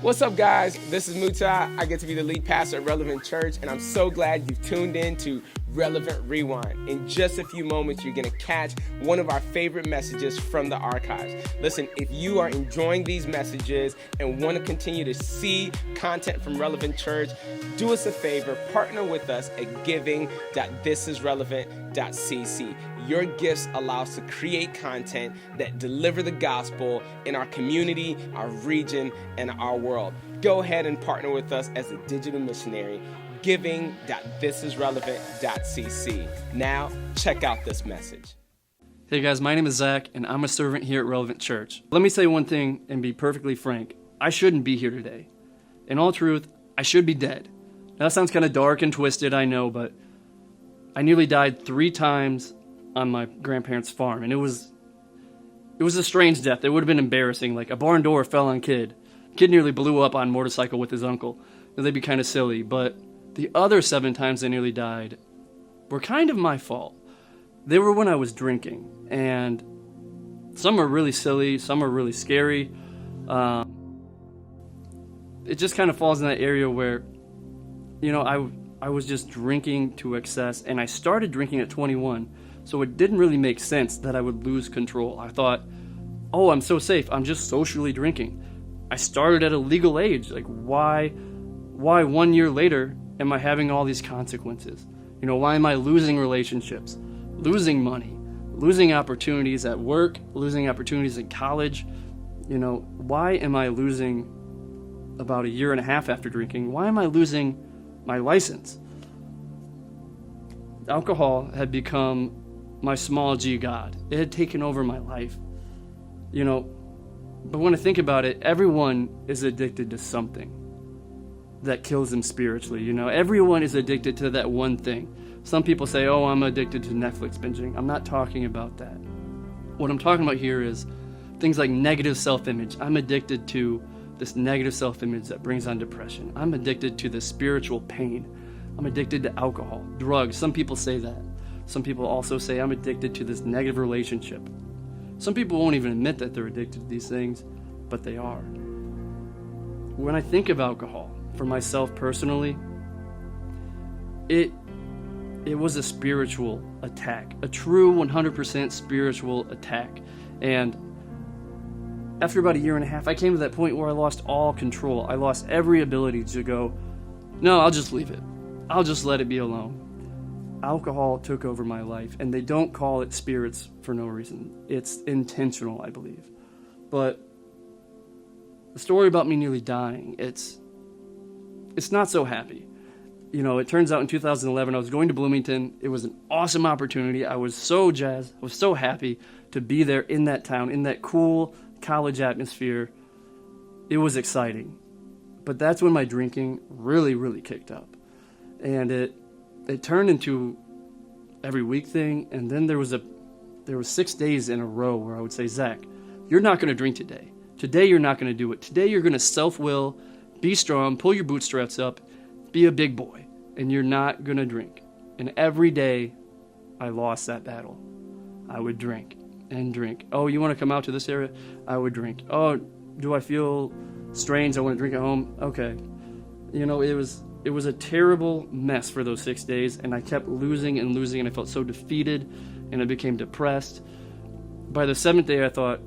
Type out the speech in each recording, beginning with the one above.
What's up, guys? This is Muta. I get to be the lead pastor at Relevant Church, and I'm so glad you've tuned in to Relevant Rewind. In just a few moments, you're going to catch one of our favorite messages from the archives. Listen, if you are enjoying these messages and want to continue to see content from Relevant Church, do us a favor, partner with us at giving.thisisrelevant.cc. Your gifts allow us to create content that deliver the gospel in our community, our region, and our world. Go ahead and partner with us as a digital missionary. Giving.thisisrelevant.cc. Now, check out this message. Hey guys, my name is Zack, and I'm a servant here at Relevant Church. Let me say one thing and be perfectly frank. I shouldn't be here today. In all truth, I should be dead. Now, that sounds kind of dark and twisted, I know, but I nearly died 3 times on my grandparents' farm, and it was a strange death. It would have been embarrassing. Like, a barn door fell on kid. Kid nearly blew up on a motorcycle with his uncle. Now, they'd be kind of silly, but the other 7 times I nearly died were kind of my fault. They were when I was drinking, and some are really silly, some are really scary. It just kind of falls in that area where, you know, I was just drinking to excess, and I started drinking at 21, so it didn't really make sense that I would lose control. I thought, oh, I'm so safe, I'm just socially drinking. I started at a legal age. Like, why 1 year later am I having all these consequences? You know, why am I losing relationships, losing money, losing opportunities at work, losing opportunities in college? You know, why am I losing, about 1.5 years after drinking, why am I losing my license? Alcohol had become my small g god. It had taken over my life. You know, but when I think about it, everyone is addicted to something that kills them spiritually. You know, everyone is addicted to that one thing. Some people say, oh, I'm addicted to Netflix binging. I'm not talking about that. What I'm talking about here is things like negative self-image. I'm addicted to this negative self-image that brings on depression. I'm addicted to the spiritual pain. I'm addicted to alcohol, drugs. Some people say that. Some people also say I'm addicted to this negative relationship. Some people won't even admit that they're addicted to these things, but they are. When I think of alcohol, for myself personally, it was a spiritual attack, a true 100% spiritual attack. And after about 1.5 years, I came to that point where I lost all control. I lost every ability to go, no, I'll just leave it. I'll just let it be alone. Alcohol took over my life, and they don't call it spirits for no reason. It's intentional, I believe. But the story about me nearly dying, it's not so happy. You know, it turns out in 2011, I was going to Bloomington. It was an awesome opportunity. I was so jazzed. I was so happy to be there in that town, in that cool college atmosphere. It was exciting. But that's when my drinking really, really kicked up. And it turned into every week thing. And then there was 6 days in a row where I would say, Zack, you're not going to drink today. Today you're not going to do it. Today you're going to self-will, be strong, pull your bootstraps up, be a big boy, and you're not going to drink. And every day I lost that battle. I would drink and drink. Oh, you want to come out to this area? I would drink. Oh, do I feel strange? I want to drink at home? Okay. You know, it was a terrible mess for those 6 days, and I kept losing and losing, and I felt so defeated, and I became depressed. By the 7th day, I thought,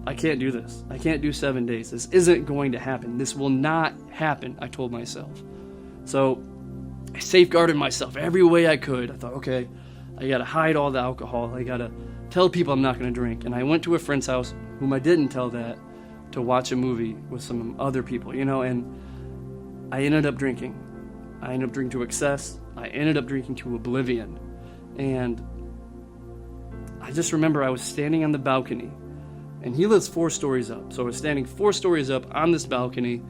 I can't do this. I can't do 7 days. This isn't going to happen. This will not happen, I told myself. So I safeguarded myself every way I could. I thought, okay, I got to hide all the alcohol. I got to tell people I'm not going to drink. And I went to a friend's house, whom I didn't tell that, to watch a movie with some other people, you know, and I ended up drinking. I ended up drinking to excess. I ended up drinking to oblivion. And I just remember I was standing on the balcony, and he lives 4 stories up. So I was standing 4 stories up on this balcony,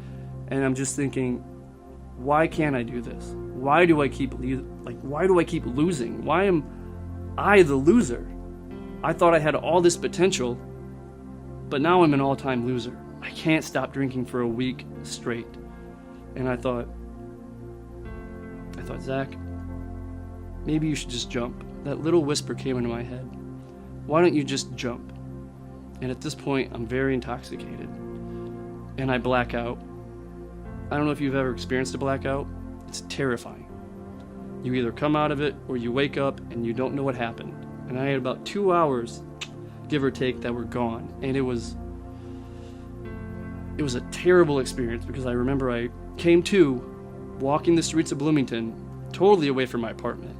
and I'm just thinking, why can't I do this? Why do I keep losing? Why am I the loser? I thought I had all this potential, but now I'm an all-time loser. I can't stop drinking for a week straight. And I thought, Zack, maybe you should just jump. That little whisper came into my head. Why don't you just jump? And at this point, I'm very intoxicated. and I black out. I don't know if you've ever experienced a blackout. It's terrifying. You either come out of it or you wake up and you don't know what happened. And I had about 2 hours, give or take, that were gone. And it was a terrible experience because I remember I came to walking the streets of Bloomington, totally away from my apartment.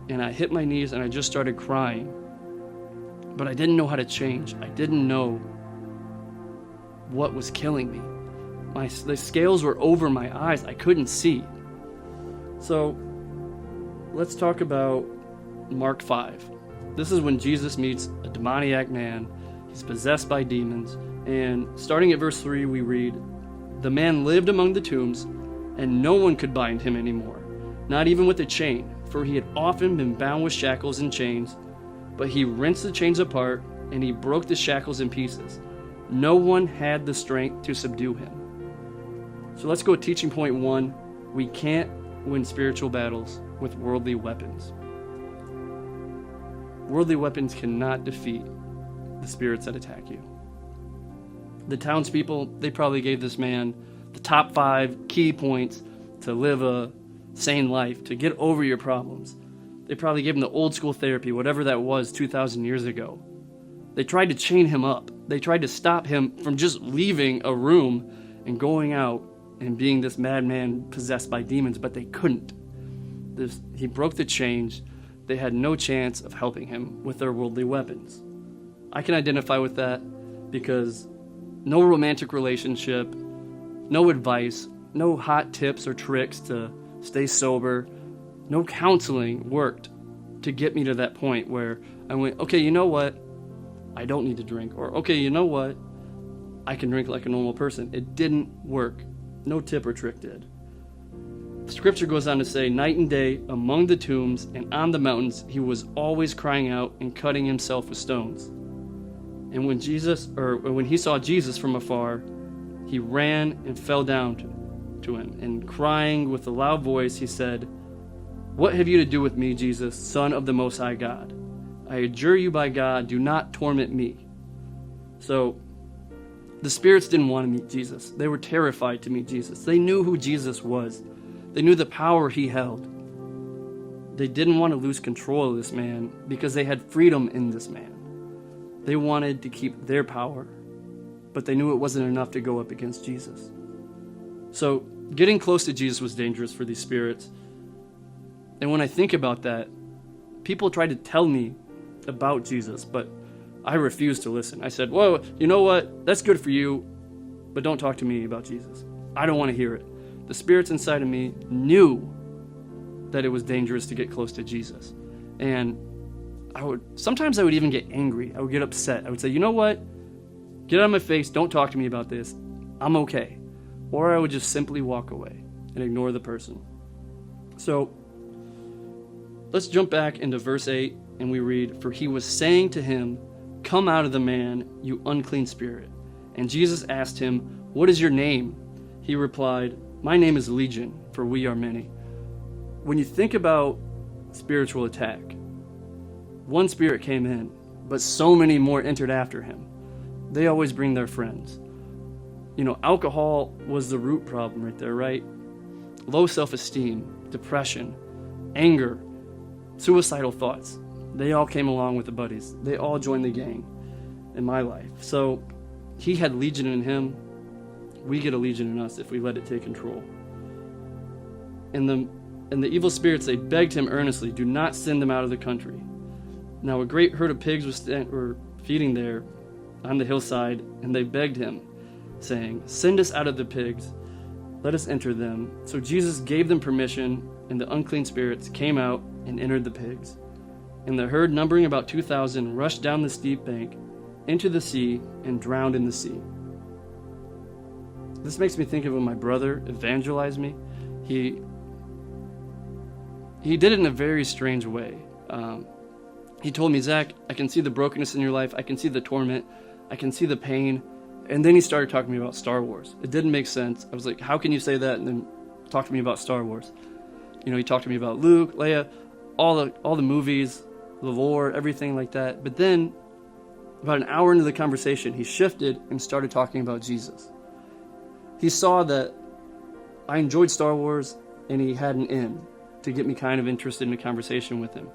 And I hit my knees and I just started crying. But I didn't know how to change. I didn't know what was killing me. The scales were over my eyes. I couldn't see. So let's talk about Mark 5. This is when Jesus meets a demoniac man. He's possessed by demons. And starting at verse 3, we read, "The man lived among the tombs, and no one could bind him anymore, not even with a chain, for he had often been bound with shackles and chains. But he wrenched the chains apart, and he broke the shackles in pieces. No one had the strength to subdue him." So let's go to teaching point 1. We can't win spiritual battles with worldly weapons. Worldly weapons cannot defeat the spirits that attack you. The townspeople, they probably gave this man the top 5 key points to live a sane life, to get over your problems. They probably gave him the old school therapy, whatever that was 2,000 years ago. They tried to chain him up. They tried to stop him from just leaving a room and going out and being this madman possessed by demons, but they couldn't. He broke the chains. They had no chance of helping him with their worldly weapons. I can identify with that because no romantic relationship, no advice, no hot tips or tricks to stay sober, no counseling worked to get me to that point where I went, okay, you know what? I don't need to drink. Or, okay, you know what? I can drink like a normal person. It didn't work. No tip or trick did. Scripture goes on to say, night and day, among the tombs and on the mountains, he was always crying out and cutting himself with stones. And when he saw Jesus from afar, he ran and fell down to him. And crying with a loud voice, he said, "What have you to do with me, Jesus, Son of the Most High God? I adjure you by God, do not torment me." So the spirits didn't want to meet Jesus. They were terrified to meet Jesus. They knew who Jesus was. They knew the power he held. They didn't want to lose control of this man because they had freedom in this man. They wanted to keep their power, but they knew it wasn't enough to go up against Jesus. So getting close to Jesus was dangerous for these spirits. And when I think about that, people tried to tell me about Jesus, but I refused to listen. I said, "Whoa, you know what? That's good for you, but don't talk to me about Jesus. I don't want to hear it." The spirits inside of me knew that it was dangerous to get close to Jesus. And sometimes I would even get angry. I would get upset. I would say, "You know what? Get out of my face. Don't talk to me about this. I'm okay." Or I would just simply walk away and ignore the person. So let's jump back into verse 8 and we read, "For he was saying to him, 'Come out of the man, you unclean spirit.' And Jesus asked him, 'What is your name?' He replied, 'My name is Legion, for we are many.'" When you think about spiritual attack, one spirit came in, but so many more entered after him. They always bring their friends. Alcohol was the root problem right there, right? Low self-esteem, depression, anger, suicidal thoughts. They all came along with the buddies. They all joined the gang in my life. So he had legion in him. We get a legion in us if we let it take control. And the evil spirits, they begged him earnestly, "Do not send them out of the country." Now a great herd of pigs were feeding there on the hillside, and they begged him, saying, "Send us out of the pigs. Let us enter them." So Jesus gave them permission, and the unclean spirits came out and entered the pigs. And the herd, numbering about 2,000, rushed down the steep bank into the sea and drowned in the sea. This makes me think of when my brother evangelized me. He did it in a very strange way. He told me, "Zack, I can see the brokenness in your life. I can see the torment. I can see the pain." And then he started talking to me about Star Wars. It didn't make sense. I was like, "How can you say that and then talk to me about Star Wars?" He talked to me about Luke, Leia, all the movies, the lore, everything like that. But then, about an hour into the conversation, he shifted and started talking about Jesus. he saw that I enjoyed Star Wars, and he had an in to get me kind of interested in a conversation with him.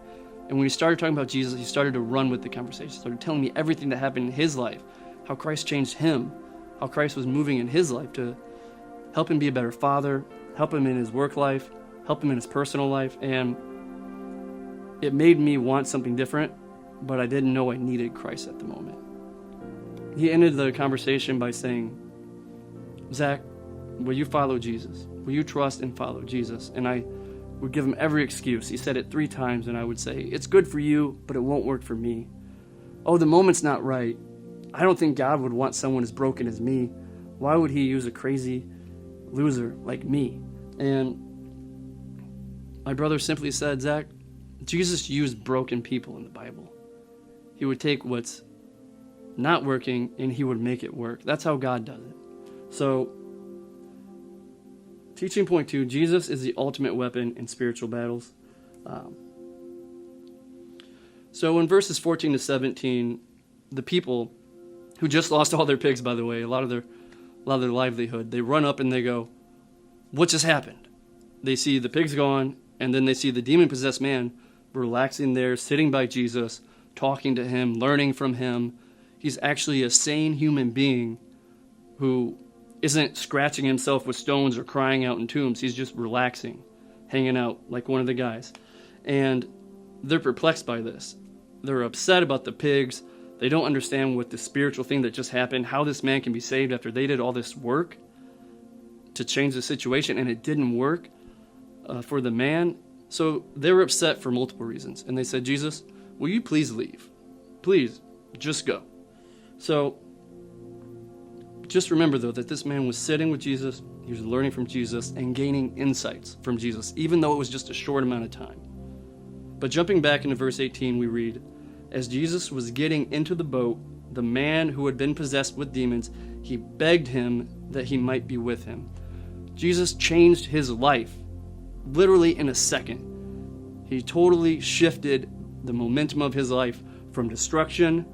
And when he started talking about Jesus, he started to run with the conversation, started telling me everything that happened in his life, how Christ changed him, how Christ was moving in his life to help him be a better father, help him in his work life, help him in his personal life. And it made me want something different, but I didn't know I needed Christ at the moment. He ended the conversation by saying, Zack, will you follow Jesus? Will you trust and follow Jesus? And I would give him every excuse. He said it 3 times, and I would say, it's good for you, but it won't work for me. Oh, the moment's not right. I don't think God would want someone as broken as me. Why would he use a crazy loser like me? And my brother simply said, Zack, Jesus used broken people in the Bible. He would take what's not working and he would make it work. That's how God does it. So, teaching point 2, Jesus is the ultimate weapon in spiritual battles. So in verses 14 to 17, the people who just lost all their pigs, by the way, a lot of their livelihood, they run up and they go, what just happened? They see the pigs gone, and then they see the demon-possessed man relaxing there, sitting by Jesus, talking to him, learning from him. He's actually a sane human being who isn't scratching himself with stones or crying out in tombs. He's just relaxing, hanging out like one of the guys. And they're perplexed by this. They're upset about the pigs. They don't understand what the spiritual thing that just happened, how this man can be saved after they did all this work to change the situation, and it didn't work for the man. So they were upset for multiple reasons. And they said, Jesus, will you please leave? Please, just go. So just remember, though, that this man was sitting with Jesus, he was learning from Jesus, and gaining insights from Jesus, even though it was just a short amount of time. But jumping back into verse 18, we read, as Jesus was getting into the boat, the man who had been possessed with demons, he begged him that he might be with him. Jesus changed his life, literally in a second. He totally shifted the momentum of his life from destruction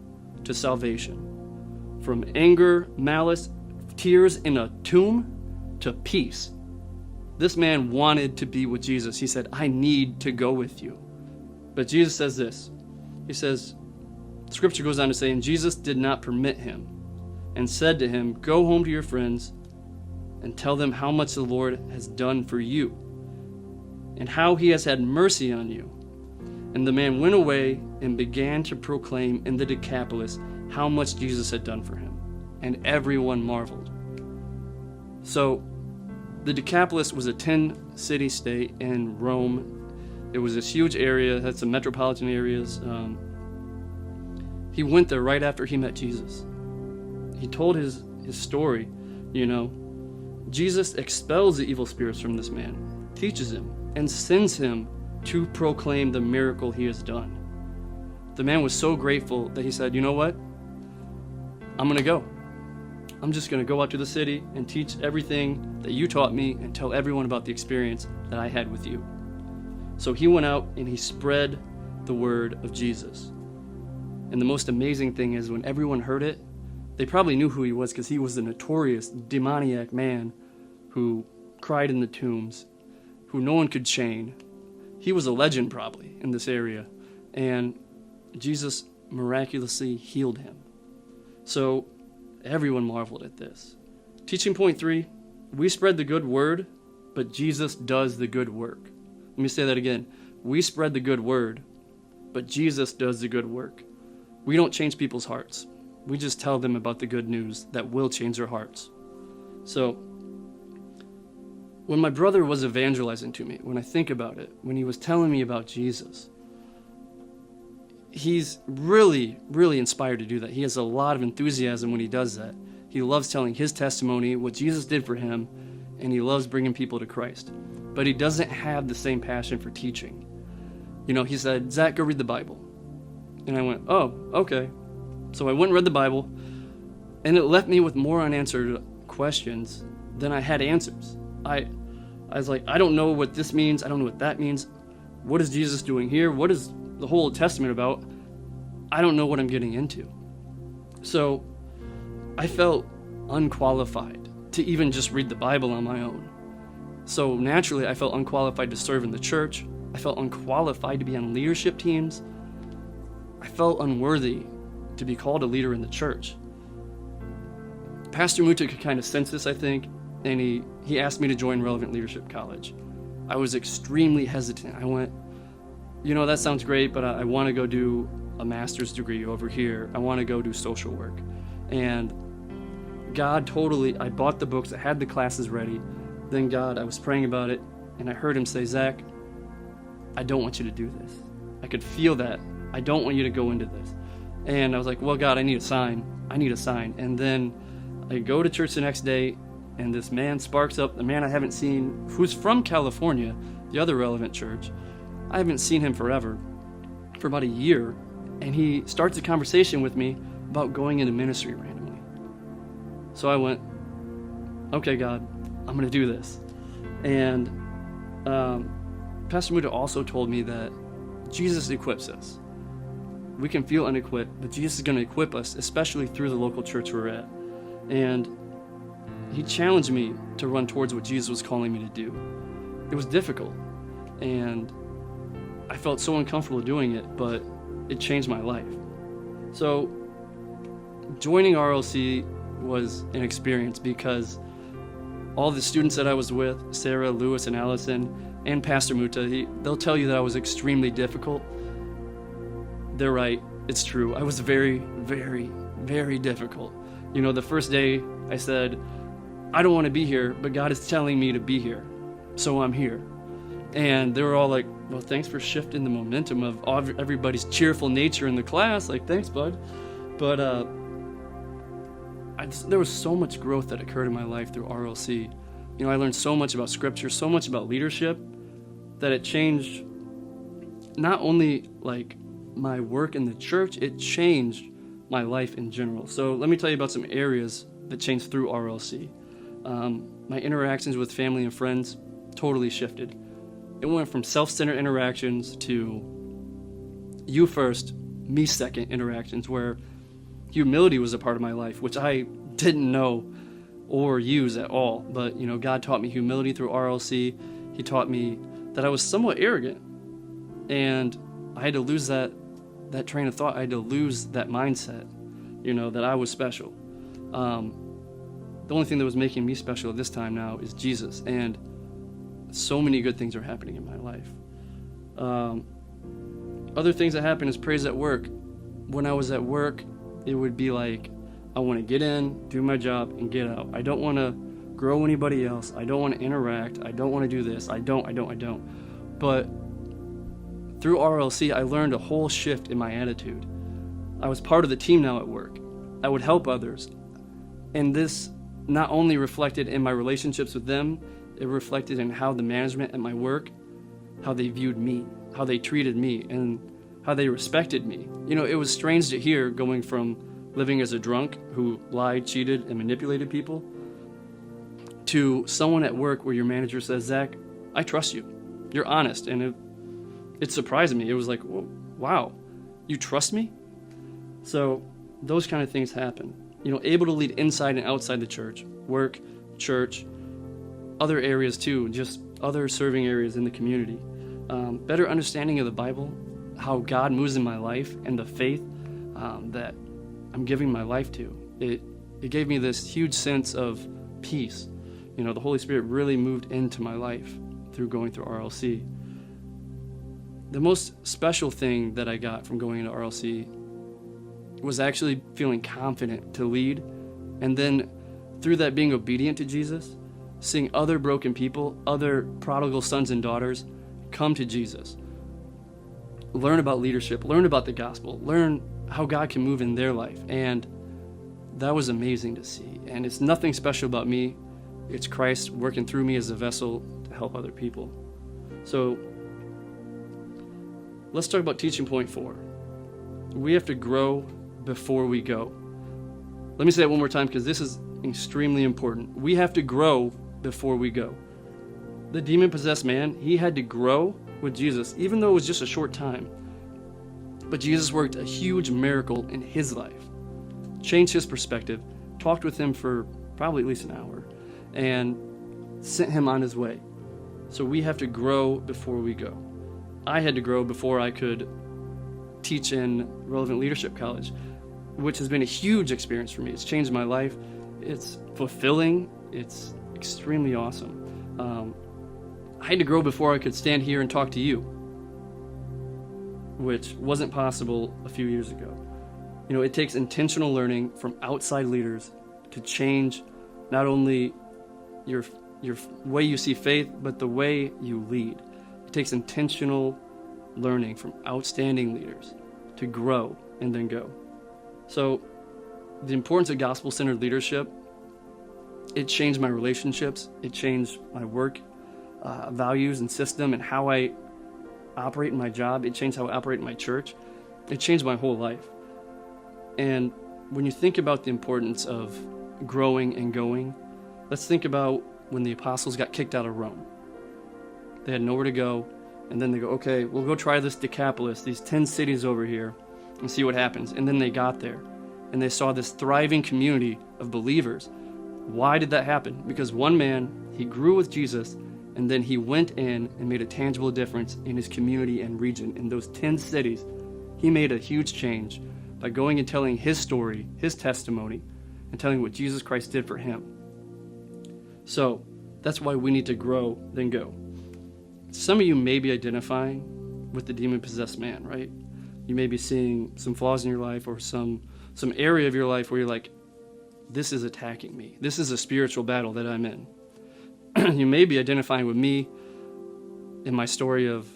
to salvation, from anger, malice, tears in a tomb to peace. This man wanted to be with Jesus. He said, I need to go with you. But Jesus says this. He says, Scripture goes on to say, and Jesus did not permit him and said to him, go home to your friends and tell them how much the Lord has done for you and how he has had mercy on you. And the man went away and began to proclaim in the Decapolis how much Jesus had done for him. And everyone marveled. So the Decapolis was a 10-city state in Rome. It was this huge area, had some metropolitan areas. He went there right after he met Jesus. He told his story, Jesus expels the evil spirits from this man, teaches him, and sends him to proclaim the miracle he has done. The man was so grateful that he said, you know what? I'm going to go. I'm just going to go out to the city and teach everything that you taught me and tell everyone about the experience that I had with you. So he went out and he spread the word of Jesus. And the most amazing thing is when everyone heard it, they probably knew who he was because he was a notorious demoniac man who cried in the tombs, who no one could chain. He was a legend probably in this area. And Jesus miraculously healed him. So everyone marveled at this. Teaching point 3, we spread the good word, but Jesus does the good work. Let me say that again. We spread the good word, but Jesus does the good work. We don't change people's hearts. We just tell them about the good news that will change their hearts. So, when my brother was evangelizing to me, when I think about it, when he was telling me about Jesus, he's really, really inspired to do that. He has a lot of enthusiasm when he does that. He loves telling his testimony, what Jesus did for him, and he loves bringing people to Christ. But he doesn't have the same passion for teaching. He said, Zack, go read the Bible. And I went, oh, okay. So I went and read the Bible, and it left me with more unanswered questions than I had answers. I was like, I don't know what this means. I don't know what that means. What is Jesus doing here? What is the whole Old Testament about? I don't know what I'm getting into. So I felt unqualified to even just read the Bible on my own. So naturally, I felt unqualified to serve in the church. I felt unqualified to be on leadership teams. I felt unworthy to be called a leader in the church. Pastor Muta could kind of sense this, I think, and he asked me to join Relevant Leadership College. I was extremely hesitant. I went, that sounds great, but I want to go do a master's degree over here. I want to go do social work. And God I bought the books, I had the classes ready. Then I was praying about it, and I heard him say, Zack, I don't want you to do this. I could feel that. I don't want you to go into this. And I was like, well, God, I need a sign. And then I go to church the next day, and this man sparks up, the man I haven't seen, who's from California, the other Relevant church. I haven't seen him for about a year. And he starts a conversation with me about going into ministry randomly. So I went, okay, God, I'm going to do this. And Pastor Muta also told me that Jesus equips us. We can feel unequipped, but Jesus is going to equip us, especially through the local church we're at. And he challenged me to run towards what Jesus was calling me to do. It was difficult, and I felt so uncomfortable doing it, but it changed my life. So joining RLC was an experience because all the students that I was with, Sarah, Lewis, and Allison, and Pastor Muta, they'll tell you that I was extremely difficult. They're right. It's true. I was very, very, very difficult. The first day I said, I don't want to be here, but God is telling me to be here, so I'm here. And they were all like, well, thanks for shifting the momentum of everybody's cheerful nature in the class. Like, thanks, bud. But there was so much growth that occurred in my life through RLC. I learned so much about Scripture, so much about leadership, that it changed not only like my work in the church, it changed my life in general. So let me tell you about some areas that changed through RLC. My interactions with family and friends totally shifted. It went from self-centered interactions to you first, me second interactions, where humility was a part of my life, which I didn't know or use at all. But, God taught me humility through RLC. He taught me that I was somewhat arrogant, and I had to lose that train of thought. I had to lose that mindset, that I was special. The only thing that was making me special at this time now is Jesus, and so many good things are happening in my life. Other things that happened is praise at work. When I was at work, it would be like, I want to get in, do my job, and get out. I don't want to grow anybody else. I don't want to interact. I don't want to do this. I don't. But through RLC, I learned a whole shift in my attitude. I was part of the team now at work. I would help others. And this not only reflected in my relationships with them, it reflected in how the management at my work, how they viewed me, how they treated me, and how they respected me. It was strange to hear going from living as a drunk who lied, cheated, and manipulated people to someone at work where your manager says, Zack, I trust you. You're honest. And it surprised me. It was like, wow, you trust me? So those kind of things happen. Able to lead inside and outside the church, work, church, other areas too, just other serving areas in the community. Better understanding of the Bible, how God moves in my life, and the faith that I'm giving my life to. It gave me this huge sense of peace. The Holy Spirit really moved into my life through going through RLC. The most special thing that I got from going into RLC was actually feeling confident to lead, and then through that being obedient to Jesus, seeing other broken people, other prodigal sons and daughters come to Jesus. Learn about leadership, learn about the gospel, learn how God can move in their life. And that was amazing to see. And it's nothing special about me. It's Christ working through me as a vessel to help other people. So let's talk about teaching point 4. We have to grow before we go. Let me say that one more time because this is extremely important. We have to grow before we go. The demon-possessed man, he had to grow with Jesus, even though it was just a short time. But Jesus worked a huge miracle in his life, changed his perspective, talked with him for probably at least an hour, and sent him on his way. So we have to grow before we go. I had to grow before I could teach in Relevant Leadership College, which has been a huge experience for me. It's changed my life. It's fulfilling. It's extremely awesome. I had to grow before I could stand here and talk to you, which wasn't possible a few years ago. It takes intentional learning from outside leaders to change not only your way you see faith, but the way you lead. It takes intentional learning from outstanding leaders to grow and then go. So the importance of gospel-centered leadership, it changed my relationships. It changed my work values and system and how I operate in my job. It changed how I operate in my church. It changed my whole life. And when you think about the importance of growing and going, let's think about when the apostles got kicked out of Rome. They had nowhere to go, and then they go, okay, we'll go try this Decapolis, these 10 cities over here, and see what happens. And then they got there, and they saw this thriving community of believers. Why did that happen? Because one man, he grew with Jesus, and then he went in and made a tangible difference in his community and region. In those 10 cities, he made a huge change by going and telling his story, his testimony, and telling what Jesus Christ did for him. So that's why we need to grow, then go. Some of you may be identifying with the demon-possessed man, right? You may be seeing some flaws in your life or some area of your life where you're like, this is attacking me. This is a spiritual battle that I'm in. You may be identifying with me in my story of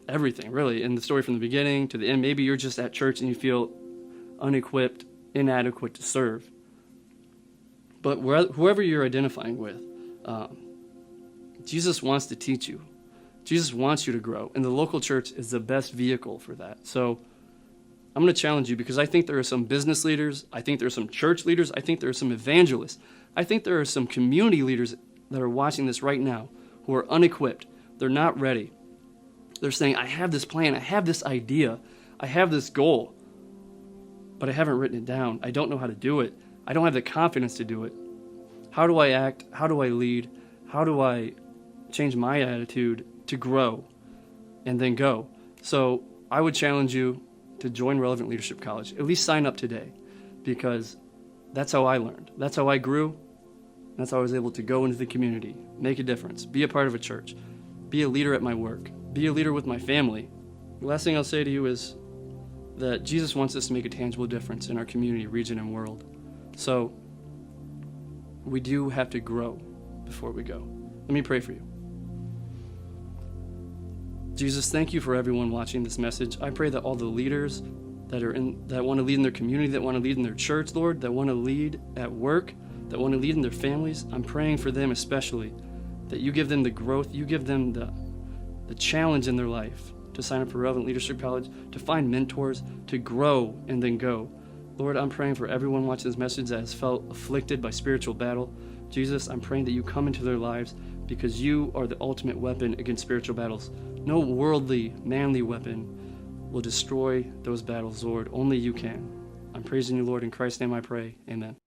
everything, really, in the story from the beginning to the end. Maybe you're just at church and you feel unequipped, inadequate to serve. But whoever you're identifying with, Jesus wants to teach you. Jesus wants you to grow, and the local church is the best vehicle for that. So I'm going to challenge you, because I think there are some business leaders, I think there are some church leaders, I think there are some evangelists, I think there are some community leaders that are watching this right now who are unequipped. They're not ready. They're saying, I have this plan, I have this idea, I have this goal, but I haven't written it down. I don't know how to do it. I don't have the confidence to do it. How do I act? How do I lead? How do I change my attitude to grow and then go? So I would challenge you to join Relevant Leadership College. At least sign up today, because that's how I learned. That's how I grew. That's how I was able to go into the community, make a difference, be a part of a church, be a leader at my work, be a leader with my family. The last thing I'll say to you is that Jesus wants us to make a tangible difference in our community, region, and world. So we do have to grow before we go. Let me pray for you. Jesus, thank you for everyone watching this message. I pray that all the leaders that want to lead in their community, that want to lead in their church, Lord, that want to lead at work, that want to lead in their families, I'm praying for them especially, that you give them the growth, you give them the challenge in their life to sign up for Relevant Leadership College, to find mentors, to grow and then go. Lord, I'm praying for everyone watching this message that has felt afflicted by spiritual battle. Jesus, I'm praying that you come into their lives, because you are the ultimate weapon against spiritual battles. No worldly, manly weapon will destroy those battles, Lord. Only you can. I'm praising you, Lord. In Christ's name I pray. Amen.